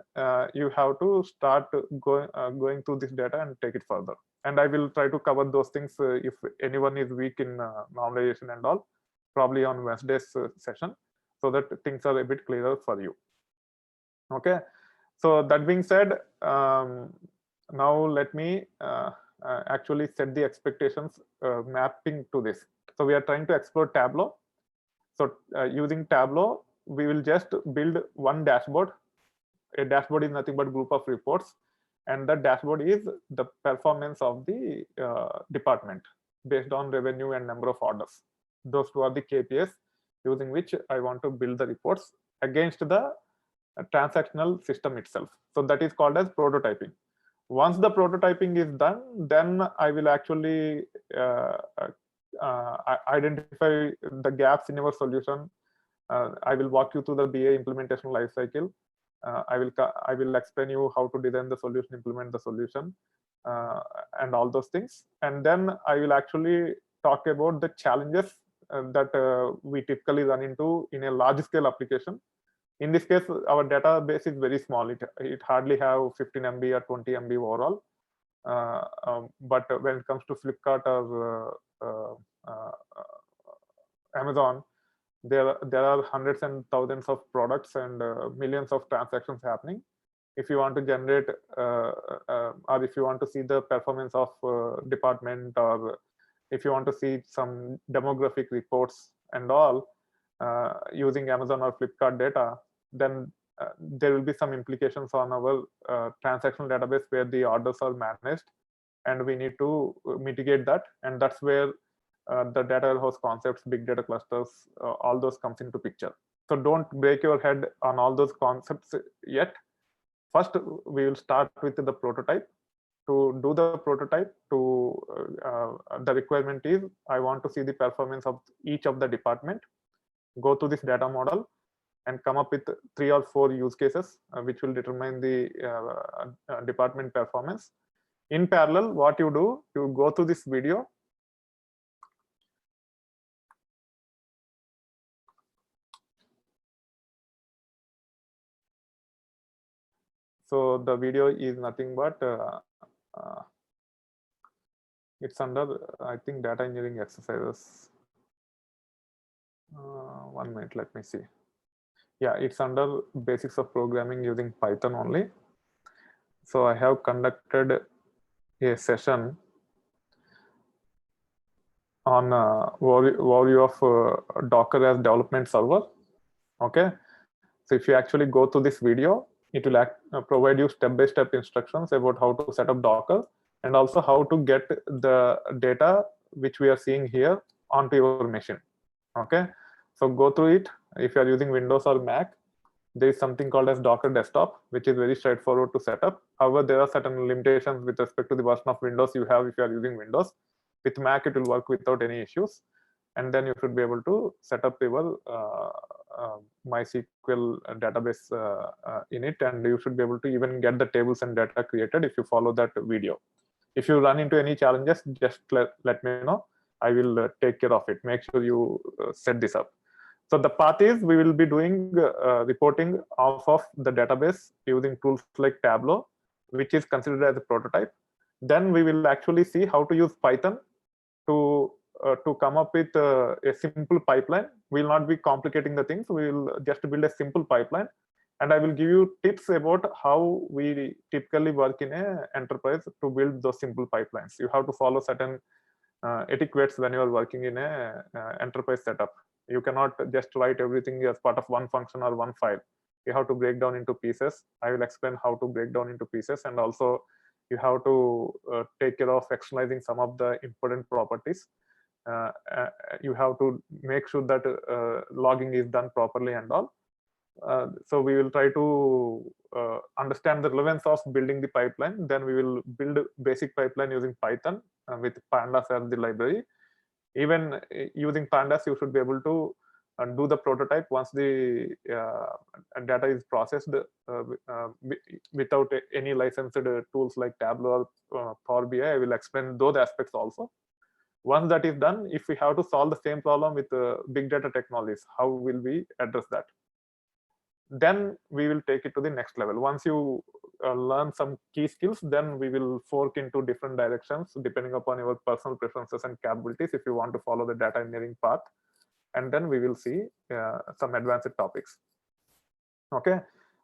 you have to start going through this data and take it further. And I will try to cover those things if anyone is weak in normalization and all, probably on Wednesday's session, so that things are a bit clearer for you. Okay, so that being said, now let me actually set the expectations mapping to this. So we are trying to explore Tableau. So using Tableau, we will just build one dashboard. A dashboard is nothing but group of reports, and the dashboard is the performance of the department based on revenue and number of orders. Those two are the KPIs using which I want to build the reports against the transactional system itself. So that is called as prototyping. Once the prototyping is done, then I will actually identify the gaps in your solution. I will walk you through the BA implementation lifecycle. I will explain you how to design the solution, implement the solution, and all those things. And then I will actually talk about the challenges that we typically run into in a large scale application. In this case, our database is very small. It hardly have 15 MB or 20 MB overall. But when it comes to Flipkart or Amazon, there are hundreds and thousands of products and millions of transactions happening. If you want to generate or if you want to see the performance of department, or if you want to see some demographic reports and all using Amazon or Flipkart data, then there will be some implications on our transactional database where the orders are managed, and we need to mitigate that. And that's where the data warehouse concepts, big data clusters, all those comes into picture. So don't break your head on all those concepts yet. First, we will start with the prototype. To do the prototype, the requirement is I want to see the performance of each of the department, go to this data model, and come up with 3 or 4 use cases which will determine the department performance. In parallel, what you do, you go through this video. So the video is nothing but it's under, I think, data engineering exercises. 1 minute, let me see. Yeah, it's under basics of programming using Python only. So I have conducted a session on overview of Docker as development server. Okay, so if you actually go to this video, it will provide you step-by-step instructions about how to set up Docker, and also how to get the data which we are seeing here onto your machine. Okay, so go through it. If you are using Windows or Mac, there is something called as Docker Desktop, which is very straightforward to set up. However, there are certain limitations with respect to the version of Windows you have if you are using Windows. With Mac, it will work without any issues. And then you should be able to set up your MySQL database in it, and you should be able to even get the tables and data created if you follow that video. If you run into any challenges, just let me know. I will take care of it. Make sure you set this up. So the path is we will be doing reporting off of the database using tools like Tableau, which is considered as a prototype. Then we will actually see how to use Python to come up with a simple pipeline. We will not be complicating the things. We will just build a simple pipeline, and I will give you tips about how we typically work in an enterprise to build those simple pipelines. You have to follow certain etiquettes when you are working in a enterprise setup. You cannot just write everything as part of one function or one file. You have to break down into pieces. I will explain how to break down into pieces, and also you have to take care of externalizing some of the important properties. You have to make sure that logging is done properly and all. So we will try to understand the relevance of building the pipeline. Then we will build basic pipeline using Python with pandas as the library. Even using pandas, you should be able to do the prototype once the data is processed without any licensed tools like Tableau or Power BI. I will explain those aspects also. Once that is done, if we have to solve the same problem with big data technologies, how will we address that? Then we will take it to the next level. Once you learn some key skills, then we will fork into different directions depending upon your personal preferences and capabilities if you want to follow the data engineering path. And then we will see some advanced topics. Okay,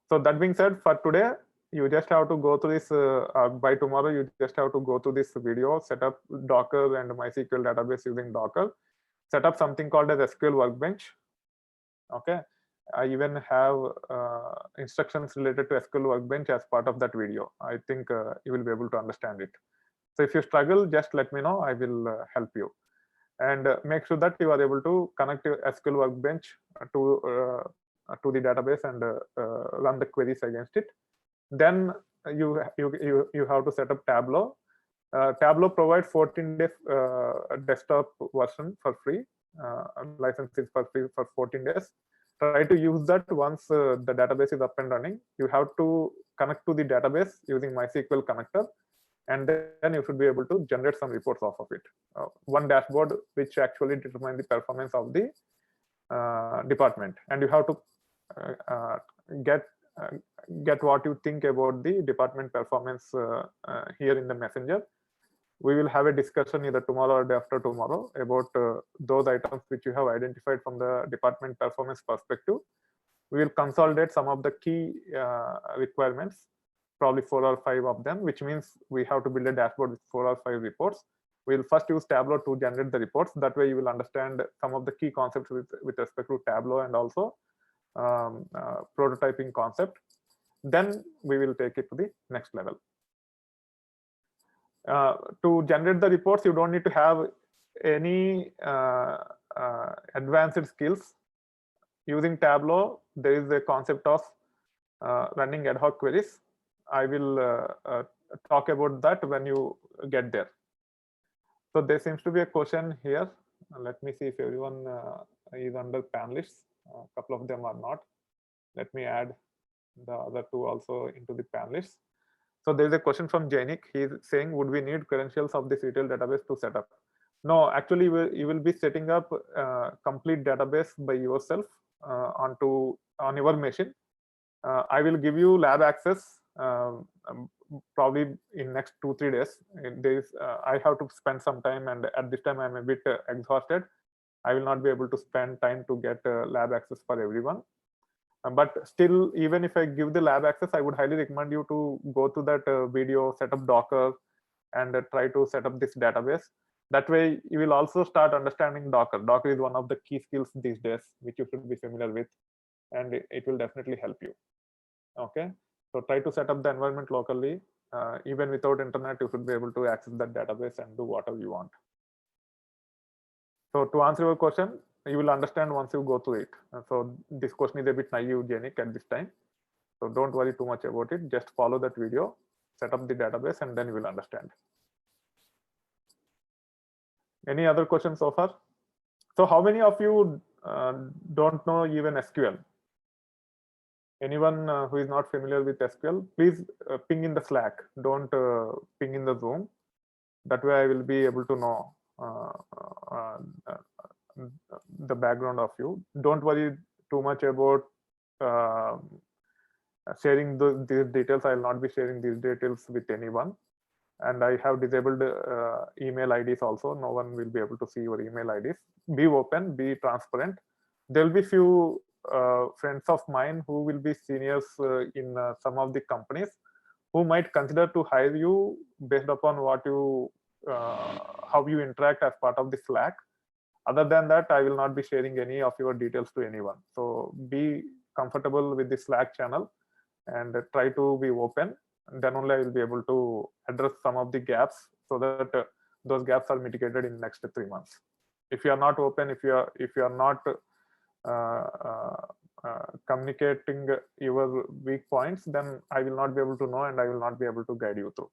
so that being said, for today, you just have to go through this. By tomorrow, you just have to go through this video, set up Docker and MySQL database using Docker, set up something called as SQL Workbench. Okay, I even have instructions related to SQL Workbench as part of that video. I think you will be able to understand it. So if you struggle, just let me know. I will help you. And make sure that you are able to connect your SQL Workbench to the database and run the queries against it. Then you have to set up Tableau. Tableau provides 14 days desktop version for free. License is for free for 14 days. Try to use that once the database is up and running. You have to connect to the database using MySQL connector, and then you should be able to generate some reports off of it. One dashboard which actually determines the performance of the department, and you have to get what you think about the department performance here in the messenger. We will have a discussion either tomorrow or day after tomorrow about those items which you have identified from the department performance perspective. We will consolidate some of the key requirements, probably 4 or 5 of them, which means we have to build a dashboard with 4 or 5 reports. We'll first use Tableau to generate the reports. That way you will understand some of the key concepts with respect to Tableau and also prototyping concept. Then we will take it to the next level. To generate the reports, you don't need to have any advanced skills. Using Tableau, there is a concept of running ad hoc queries. I will talk about that when you get there. So there seems to be a question here. Let me see if everyone is under panelists. A couple of them are not. Let me add the other 2 also into the panelists. So there is a question from Jainik. He is saying, would we need credentials of this retail database to set up? No, actually, you will be setting up a complete database by yourself on your machine. I will give you lab access probably in next 2-3 days. I have to spend some time, and at this time I'm a bit exhausted. I will not be able to spend time to get lab access for everyone. But still, even if I give the lab access, I would highly recommend you to go to that video, set up Docker, and try to set up this database. That way, you will also start understanding Docker. Docker is one of the key skills these days, which you should be familiar with, and it will definitely help you. Okay, so try to set up the environment locally. Even without internet, you should be able to access that database and do whatever you want. So to answer your question, you will understand once you go through it. So this question is a bit naive, Jainik, at this time. So don't worry too much about it. Just follow that video, set up the database, and then you will understand. Any other questions so far? So how many of you don't know even SQL? Anyone who is not familiar with SQL, please ping in the Slack. Don't ping in the Zoom. That way I will be able to know the background of you. Don't worry too much about sharing these details. I will not be sharing these details with anyone. And I have disabled email IDs also. No one will be able to see your email IDs. Be open, be transparent. There will be few friends of mine who will be seniors in some of the companies who might consider to hire you based upon what you how you interact as part of the Slack. Other than that, I will not be sharing any of your details to anyone. So be comfortable with the Slack channel and try to be open. Then only I will be able to address some of the gaps so that those gaps are mitigated in next 3 months. If you are not open, if you are not communicating your weak points, then I will not be able to know and I will not be able to guide you through.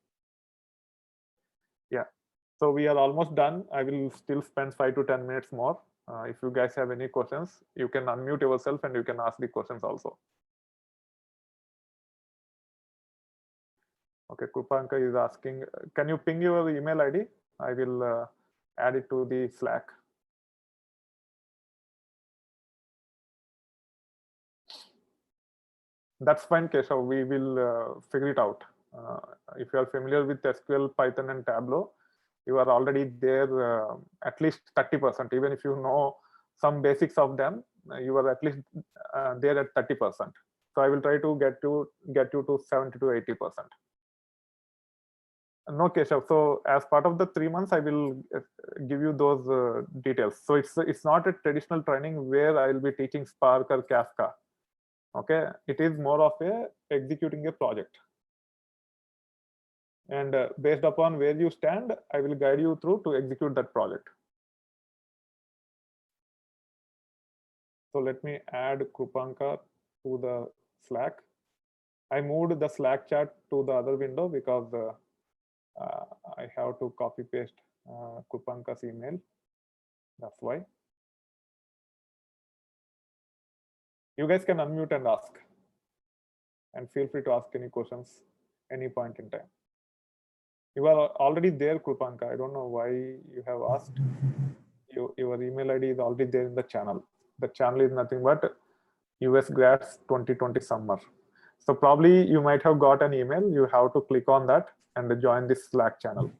Yeah, so we are almost done. I will still spend 5 to 10 minutes more. If you guys have any questions, you can unmute yourself and you can ask the questions also. Okay, Krupanka is asking, can you ping your email ID? I will add it to the Slack. That's fine, Keshav. We will figure it out. If you are familiar with SQL, Python, and Tableau, you are already there at least 30%. Even if you know some basics of them, you are at least there at 30%. So I will try to get you to 70 to 80%. No, Keshav. So as part of the 3 months, I will give you those details. So it's not a traditional training where I will be teaching Spark or Kafka. Okay, it is more of a executing a project, and based upon where you stand, I will guide you through to execute that project. So let me add Krupanka to the Slack. I moved the Slack chat to the other window because I have to copy paste Krupanka's email. That's why. You guys can unmute and ask, and feel free to ask any questions any point in time. You are already there, Krupanka. I don't know why you have asked. Your email ID is already there in the channel. The channel is nothing but US Grads 2020 Summer. So probably you might have got an email. You have to click on that and join this Slack channel.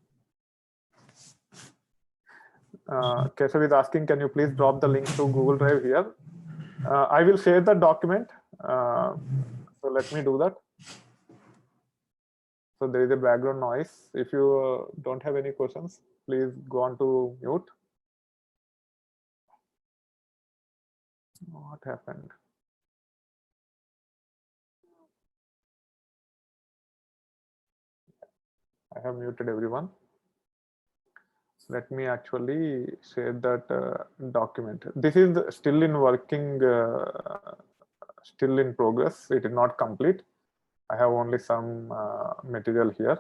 Keshav is asking, can you please drop the link to Google Drive here? I will share the document. So let me do that. So there is a background noise. If you don't have any questions, please go on to mute. What happened? I have muted everyone. Let me actually share that document. This is still in working, still in progress. It is not complete. I have only some material here.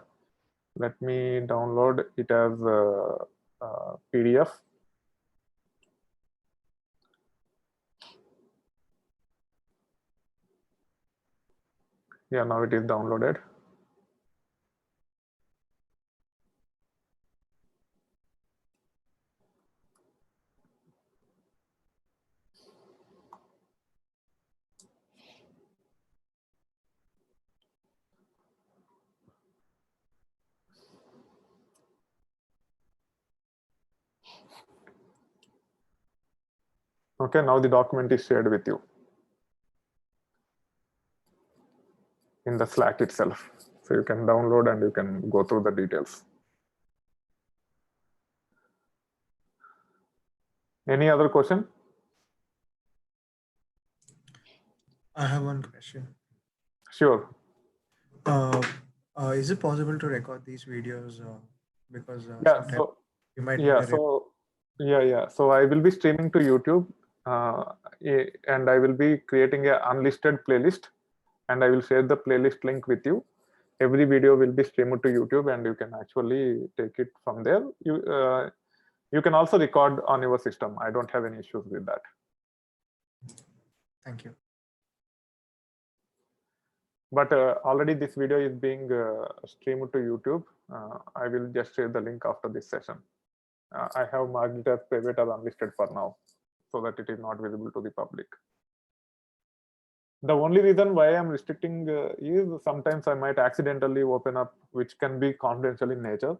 Let me download it as a PDF. Yeah, now it is downloaded. Okay, now the document is shared with you in the Slack itself. So you can download and you can go through the details. Any other question? I have one question. Sure. Is it possible to record these videos? Because Yeah, sometimes so you might yeah, interrupt. so so I will be streaming to YouTube, and I will be creating an unlisted playlist, and I will share the playlist link with you. Every video will be streamed to YouTube, and you can actually take it from there. You can also record on your system. I don't have any issues with that. Thank you. But already this video is being streamed to YouTube. I will just share the link after this session. I have marked it as private or unlisted for now, so that it is not visible to the public. The only reason why I'm restricting is sometimes I might accidentally open up, which can be confidential in nature.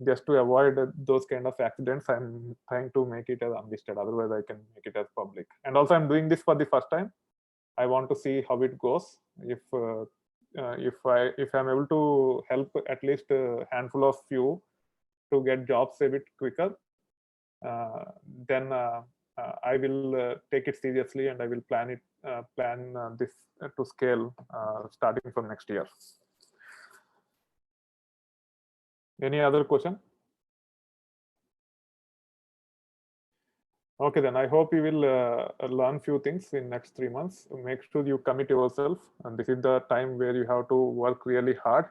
Just to avoid those kind of accidents, I'm trying to make it as unlisted. Otherwise, I can make it as public. And also, I'm doing this for the first time. I want to see how it goes. If I'm able to help at least a handful of you to get jobs a bit quicker, then I will take it seriously, and I will plan this to scale starting from next year. Any other question? Okay, then I hope you will learn few things in next 3 months. Make sure you commit yourself, and this is the time where you have to work really hard.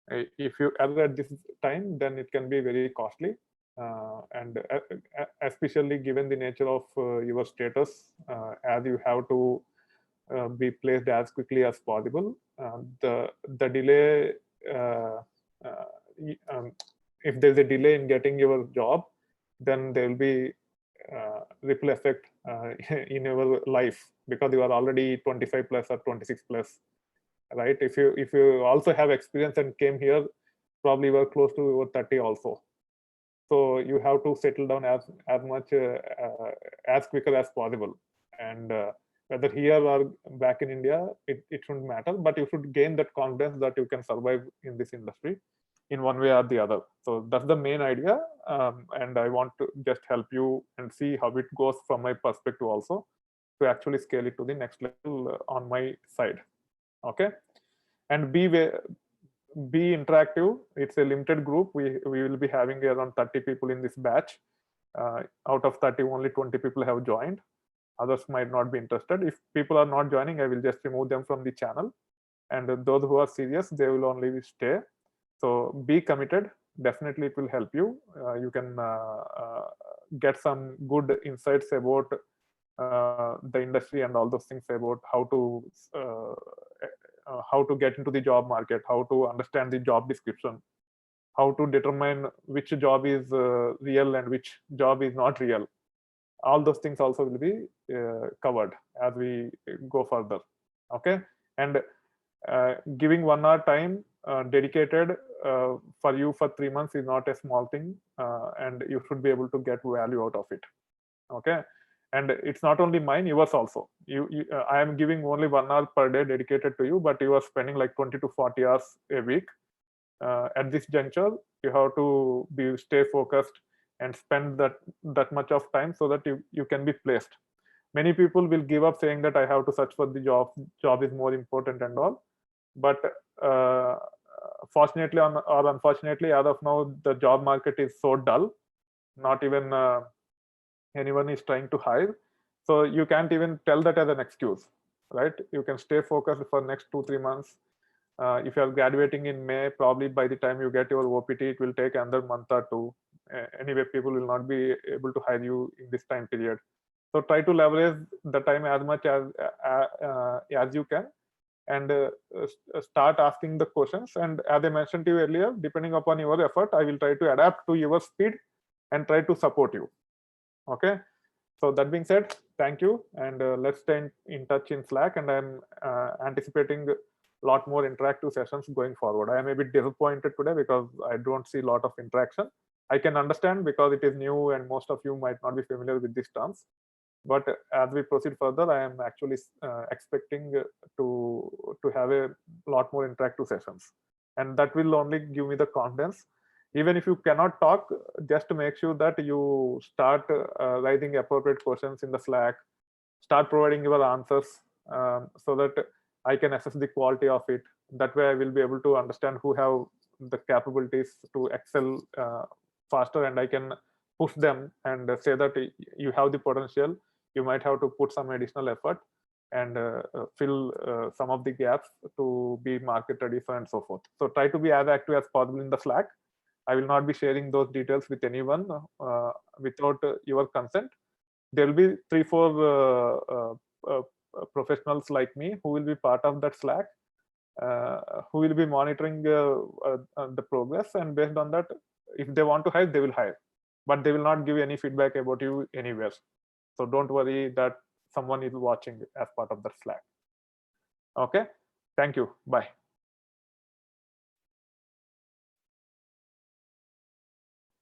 If you err at this time, then it can be very costly, and especially given the nature of your status, as you have to be placed as quickly as possible. The delay, uh, uh, if there's a delay in getting your job, then there will be ripple effect in your life, because you are already 25 plus or 26 plus, right? If you also have experience and came here, probably you are close to your 30 also. So you have to settle down as much as quicker as possible. And whether here or back in India, it shouldn't matter, but you should gain that confidence that you can survive in this industry in one way or the other. So that's the main idea, and I want to just help you and see how it goes from my perspective also, to actually scale it to the next level on my side. Okay, and be interactive. It's a limited group. We will be having around 30 people in this batch. Out of 30, only 20 people have joined. Others might not be interested. If people are not joining, I will just remove them from the channel, and those who are serious, they will only stay. So be committed. Definitely it will help you. You can get some good insights about the industry and all those things, about how to get into the job market, how to understand the job description, how to determine which job is real and which job is not real. All those things also will be covered as we go further. Okay, and giving 1 hour time dedicated for you for 3 months is not a small thing, and you should be able to get value out of it. Okay, and it's not only mine, yours also. I am giving only 1 hour per day dedicated to you, but you are spending like 20 to 40 hours a week. At this juncture, you have to stay focused and spend that much of time so that you can be placed. Many people will give up saying that I have to search for the job is more important and all, but fortunately or unfortunately, as of now, the job market is so dull. Not even anyone is trying to hire, so you can't even tell that as an excuse, right? You can stay focused for next 2-3 months. If you are graduating in May, probably by the time you get your OPT, it will take another month or two. Anyway, people will not be able to hire you in this time period. So try to leverage the time as much as you can, and start asking the questions. And as I mentioned to you earlier, depending upon your effort, I will try to adapt to your speed and try to support you. Okay, so that being said, thank you, and let's stay in touch in Slack, and I'm anticipating a lot more interactive sessions going forward. I am a bit disappointed today because I don't see a lot of interaction. I can understand because it is new and most of you might not be familiar with these terms. But as we proceed further, I am actually expecting to have a lot more interactive sessions, and that will only give me the confidence. Even if you cannot talk, just to make sure that you start writing appropriate questions in the Slack, start providing your answers, so that I can assess the quality of it. That way I will be able to understand who have the capabilities to excel faster, and I can push them and say that you have the potential. You might have to put some additional effort and fill some of the gaps to be market ready, so and so forth. So try to be as active as possible in the Slack. I will not be sharing those details with anyone without your consent. There will be 3-4 professionals like me who will be part of that Slack, who will be monitoring the progress, and based on that, if they want to hire, they will hire, but they will not give any feedback about you anywhere. So don't worry that someone is watching as part of the Slack. Okay, thank you. Bye.